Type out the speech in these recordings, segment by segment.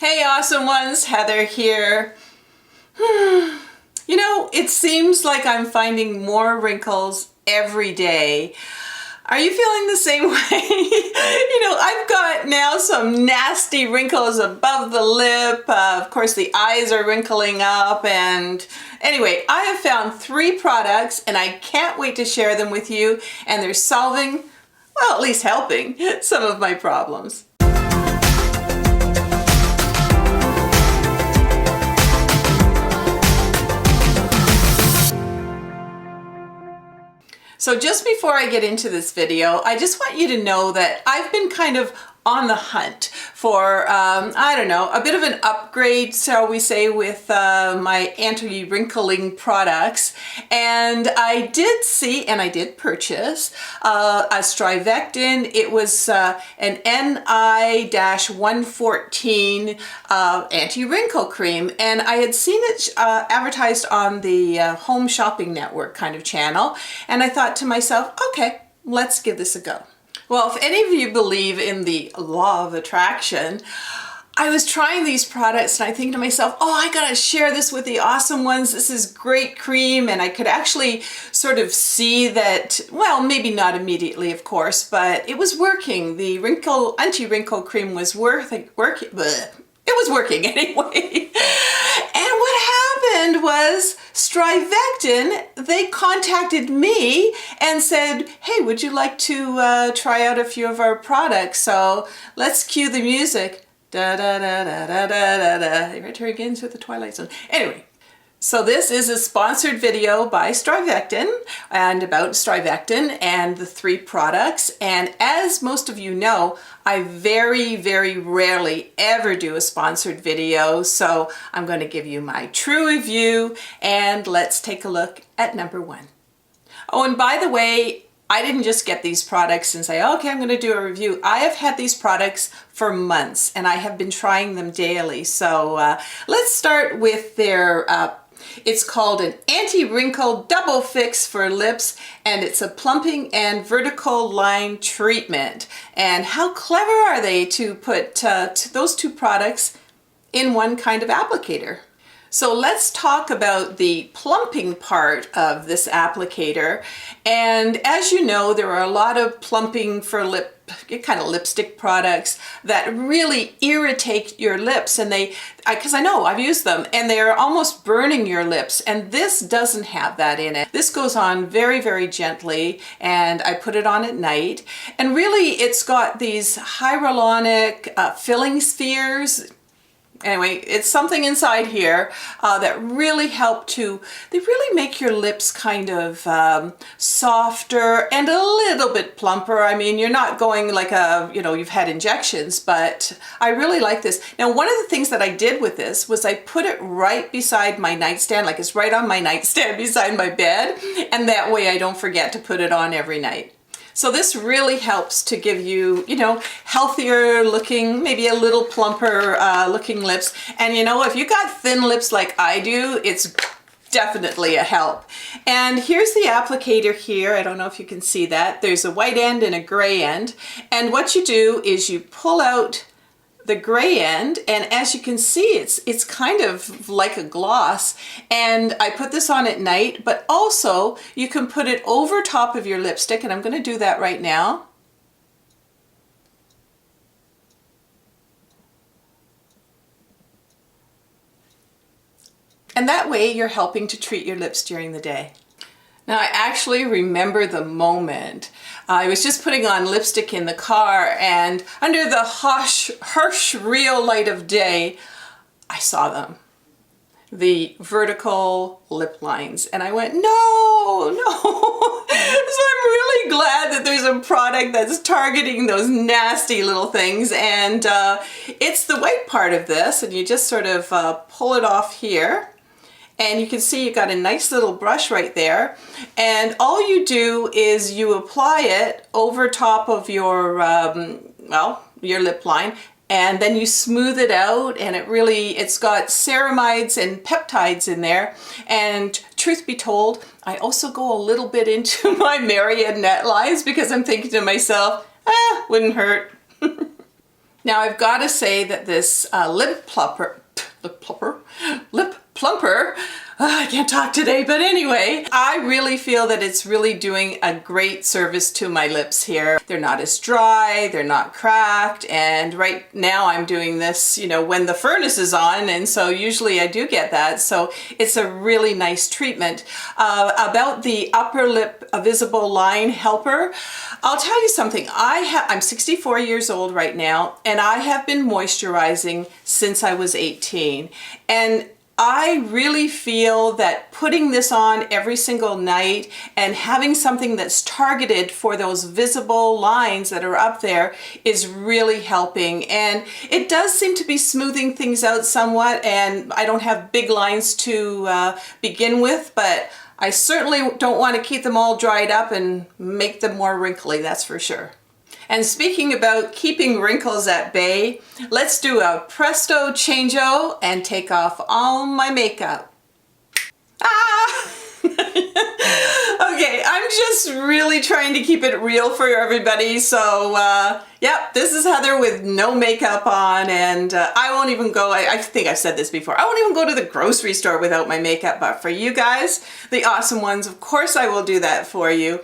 Hey awesome ones, Heather here. You know, it seems like I'm finding more wrinkles every day. Are you feeling the same way? I've got now some nasty wrinkles above the lip. Of course, the eyes are wrinkling up. And anyway, I have found 3 products and I can't wait to share them with you. And they're solving, well, at least helping some of my problems. So just before I get into this video, I just want you to know that I've been kind of on the hunt for, I don't know, a bit of an upgrade, shall we say, with my anti-wrinkling products. And I did see, and I did purchase, a Strivectin. It was an NI-114 anti-wrinkle cream. And I had seen it advertised on the Home Shopping Network kind of channel. And I thought to myself, okay, let's give this a go. Well, if any of you believe in the law of attraction, I was trying these products and I think to myself, oh, I gotta share this with the awesome ones. This is great cream. And I could actually sort of see that, well, maybe not immediately, of course, but it was working. The anti-wrinkle cream was working. It was working anyway. And what happened was Strivectin, they contacted me and said, hey, would you like to try out a few of our products? So let's cue the music. Da da da da da da da. Right here begins with the Twilight Zone. Anyway. So this is a sponsored video by Strivectin and about Strivectin and the 3 products. And as most of you know, I very, very rarely ever do a sponsored video. So I'm going to give you my true review and let's take a look at number 1. Oh, and by the way, I didn't just get these products and say, okay, I'm going to do a review. I have had these products for months and I have been trying them daily. So let's start with their it's called an anti-wrinkle double fix for lips, and it's a plumping and vertical line treatment. And how clever are they to put those 2 products in one kind of applicator? So let's talk about the plumping part of this applicator. And as you know, there are a lot of plumping for lip kind of lipstick products that really irritate your lips, and because I know I've used them and they're almost burning your lips, and this doesn't have that in it. This goes on very, very gently, and I put it on at night, and really it's got these hyaluronic filling spheres. Anyway, it's something inside here that really they really make your lips kind of softer and a little bit plumper. I mean, you're not going like you've had injections, but I really like this. Now, one of the things that I did with this was I put it right beside my nightstand, like it's right on my nightstand beside my bed, and that way I don't forget to put it on every night. So this really helps to give you, healthier looking, maybe a little plumper looking lips. And if you got thin lips like I do, it's definitely a help. And here's the applicator here. I don't know if you can see that. There's a white end and a gray end. And what you do is you pull out the gray end, and as you can see, it's kind of like a gloss, and I put this on at night, but also you can put it over top of your lipstick, and I'm going to do that right now. And that way you're helping to treat your lips during the day. Now, I actually remember the moment. I was just putting on lipstick in the car, and under the harsh real light of day, I saw them. The vertical lip lines. And I went, no. So I'm really glad that there's a product that's targeting those nasty little things. And it's the white part of this, and you just sort of pull it off here. And you can see you've got a nice little brush right there. And all you do is you apply it over top of your, your lip line, and then you smooth it out, and it's got ceramides and peptides in there. And truth be told, I also go a little bit into my marionette lines because I'm thinking to myself, wouldn't hurt. Now I've got to say that this lip plumper, I can't talk today, but anyway, I really feel that it's really doing a great service to my lips here. They're not as dry, they're not cracked, and right now I'm doing this, you know, when the furnace is on, and so usually I do get that, so it's a really nice treatment. About the upper lip visible line helper, I'll tell you something. I'm 64 years old right now, and I have been moisturizing since I was 18, and I really feel that putting this on every single night and having something that's targeted for those visible lines that are up there is really helping. And it does seem to be smoothing things out somewhat, and I don't have big lines to begin with, but I certainly don't want to keep them all dried up and make them more wrinkly, that's for sure. And speaking about keeping wrinkles at bay, let's do a presto changeo and take off all my makeup. Ah! Okay, I'm just really trying to keep it real for everybody, so yep, this is Heather with no makeup on, and I won't even go, I think I've said this before, I won't even go to the grocery store without my makeup, but for you guys, the awesome ones, of course I will do that for you.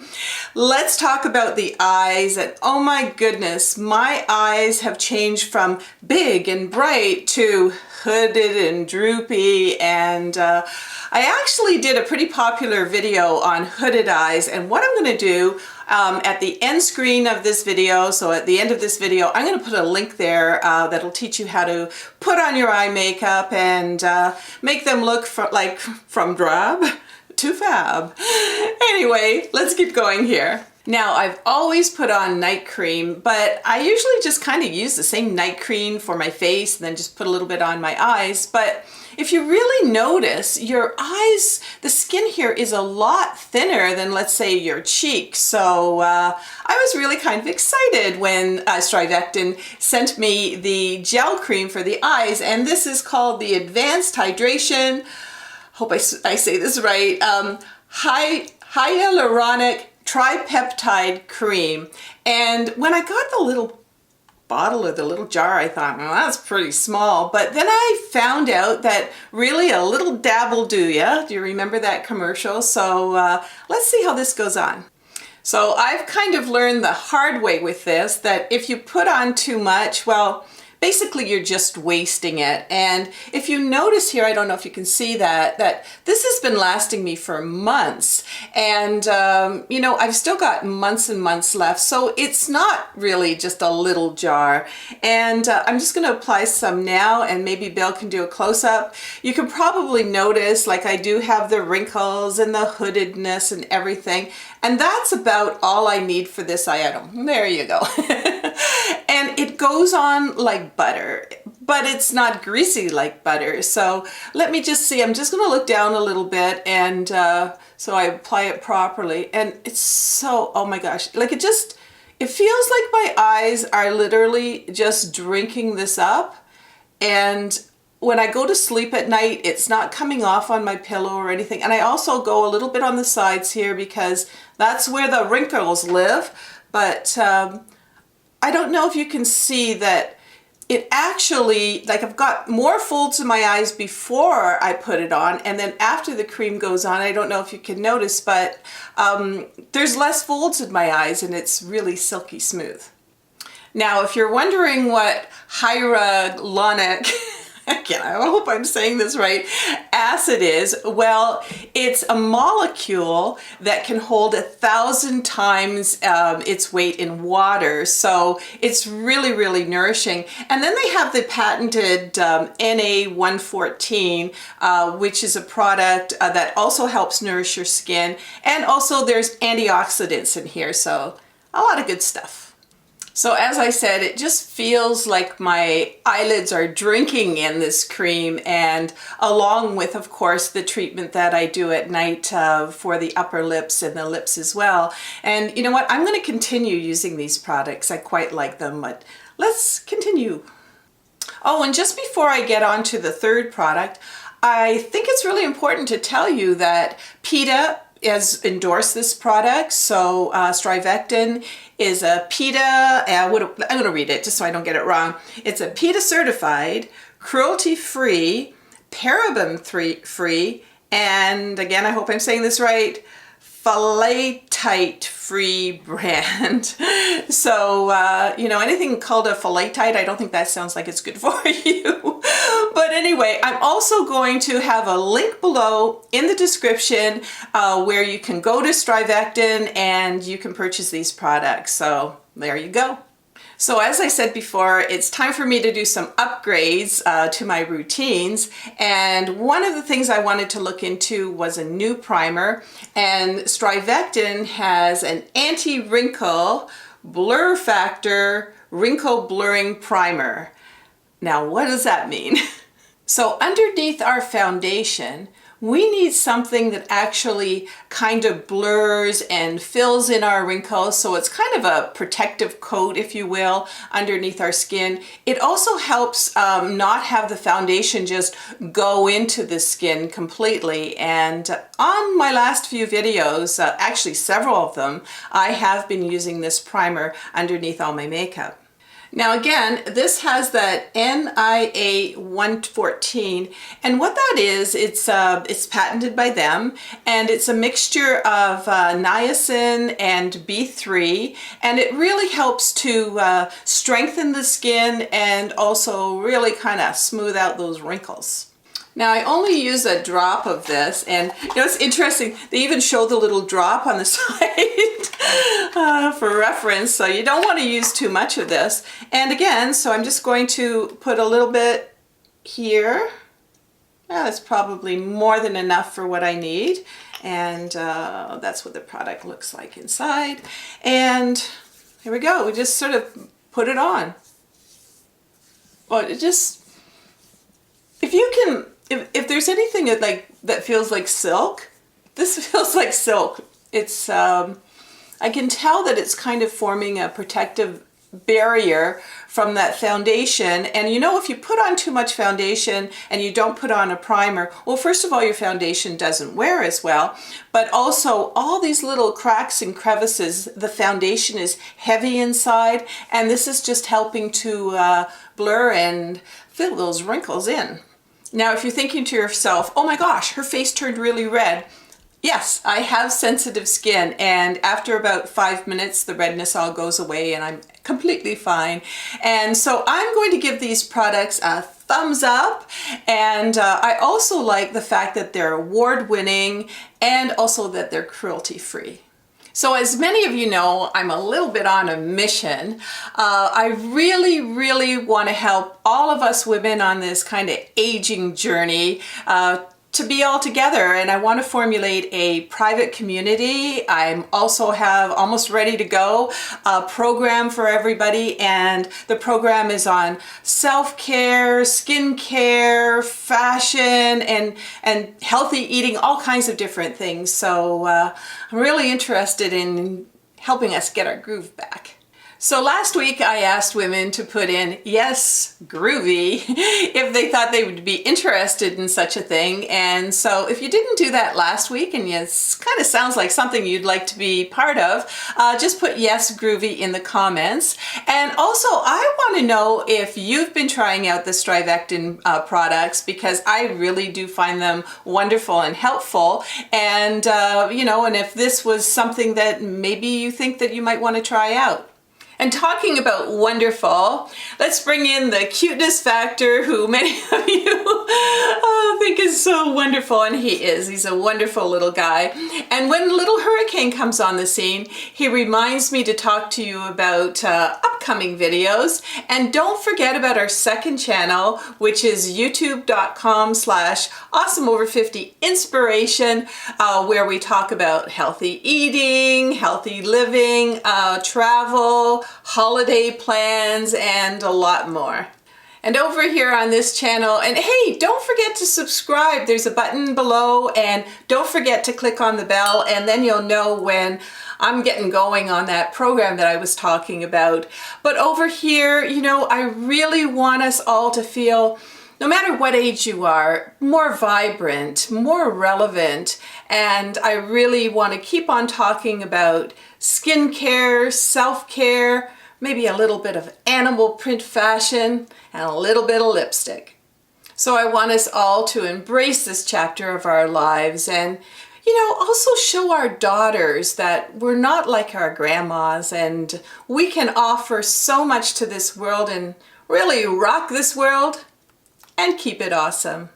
Let's talk about the eyes, and oh my goodness, my eyes have changed from big and bright to hooded and droopy, and I actually did a pretty popular video on hooded eyes, and what I'm going to do at the end screen of this video, so at the end of this video, I'm going to put a link there that'll teach you how to put on your eye makeup and make them look from drab to fab. Anyway, let's keep going here. Now, I've always put on night cream, but I usually just kind of use the same night cream for my face and then just put a little bit on my eyes. But if you really notice, your eyes, the skin here is a lot thinner than, let's say, your cheeks. So I was really kind of excited when Strivectin sent me the gel cream for the eyes, and this is called the Advanced Hydration, hope I say this right, hyaluronic tripeptide cream. And when I got the little bottle or the little jar, I thought, well, that's pretty small. But then I found out that really a little dab will do ya. Do you remember that commercial? So let's see how this goes on. So I've kind of learned the hard way with this that if you put on too much, well, basically you're just wasting it. And if you notice here, I don't know if you can see that this has been lasting me for months. And, you know, I've still got months and months left. So it's not really just a little jar. And I'm just going to apply some now, and maybe Bill can do a close-up. You can probably notice, like, I do have the wrinkles and the hoodedness and everything. And that's about all I need for this eye item. There you go. And it goes on like butter, but it's not greasy like butter. So let me just see, I'm just gonna look down a little bit, and so I apply it properly. And it's so, oh my gosh, like it feels like my eyes are literally just drinking this up. And when I go to sleep at night, it's not coming off on my pillow or anything. And I also go a little bit on the sides here because that's where the wrinkles live. But I don't know if you can see that it actually, like, I've got more folds in my eyes before I put it on, and then after the cream goes on, I don't know if you can notice, but there's less folds in my eyes, and it's really silky smooth. Now, if you're wondering what hyaluronic I hope I'm saying this right, acid is, well, it's a molecule that can hold 1,000 times its weight in water. So it's really, really nourishing. And then they have the patented NA114, which is a product that also helps nourish your skin. And also there's antioxidants in here, so a lot of good stuff. So as I said, it just feels like my eyelids are drinking in this cream, and along with, of course, the treatment that I do at night for the upper lips and the lips as well. And you know what? I'm going to continue using these products. I quite like them, but let's continue. Oh, and just before I get on to the third product, I think it's really important to tell you that PETA has endorsed this product. So Strivectin is a PETA, I'm going to read it just so I don't get it wrong. It's a PETA certified, cruelty-free, paraben-free, and again, I hope I'm saying this right, phthalate-free brand. So, you know, anything called a phthalate, I don't think that sounds like it's good for you. But anyway, I'm also going to have a link below in the description where you can go to Strivectin and you can purchase these products. So there you go. So as I said before, it's time for me to do some upgrades to my routines. And one of the things I wanted to look into was a new primer. And Strivectin has an anti-wrinkle blur factor wrinkle blurring primer. Now, what does that mean? So underneath our foundation, we need something that actually kind of blurs and fills in our wrinkles. So it's kind of a protective coat, if you will, underneath our skin. It also helps not have the foundation just go into the skin completely. And on my last few videos, actually several of them, I have been using this primer underneath all my makeup. Now again, this has that NIA 114, and what that is, it's patented by them, and it's a mixture of niacin and B3, and it really helps to strengthen the skin and also really kind of smooth out those wrinkles. Now I only use a drop of this, and you know, it's interesting, they even show the little drop on the side for reference, so you don't want to use too much of this. And again, so I'm just going to put a little bit here. That's probably more than enough for what I need, and that's what the product looks like inside. And here we go, we just sort of put it on. Well, it just, if you can, if there's anything that feels like silk, this feels like silk. It's I can tell that it's kind of forming a protective barrier from that foundation. And you know, if you put on too much foundation and you don't put on a primer, well, first of all, your foundation doesn't wear as well, but also all these little cracks and crevices, the foundation is heavy inside, and this is just helping to blur and fill those wrinkles in. Now, if you're thinking to yourself, oh my gosh, her face turned really red. Yes, I have sensitive skin, and after about 5 minutes, the redness all goes away and I'm completely fine. And so I'm going to give these products a thumbs up, and I also like the fact that they're award-winning and also that they're cruelty-free. So as many of you know, I'm a little bit on a mission. I really want to help all of us women on this kind of aging journey to be all together, and I want to formulate a private community. I'm also have almost ready to go a program for everybody, and the program is on self-care, skincare, fashion, and healthy eating, all kinds of different things. So I'm really interested in helping us get our groove back. So last week I asked women to put in yes, groovy, if they thought they would be interested in such a thing. And so if you didn't do that last week and it kind of sounds like something you'd like to be part of, just put yes, groovy in the comments. And also I want to know if you've been trying out the Strivectin products, because I really do find them wonderful and helpful. And you know, and if this was something that maybe you think that you might want to try out. And talking about wonderful, let's bring in the cuteness factor, who many of you think is so wonderful, and he is. He's a wonderful little guy. And when Little Hurricane comes on the scene, he reminds me to talk to you about upcoming videos. And don't forget about our second channel, which is youtube.com/awesomeover50inspiration, where we talk about healthy eating, healthy living, travel, holiday plans, and a lot more. And over here on this channel, and hey, don't forget to subscribe. There's a button below, and don't forget to click on the bell, and then you'll know when I'm getting going on that program that I was talking about. But over here, you know, I really want us all to feel no matter what age you are, more vibrant, more relevant, and I really want to keep on talking about skincare, self-care, maybe a little bit of animal print fashion, and a little bit of lipstick. So I want us all to embrace this chapter of our lives and, also show our daughters that we're not like our grandmas and we can offer so much to this world and really rock this world and keep it awesome.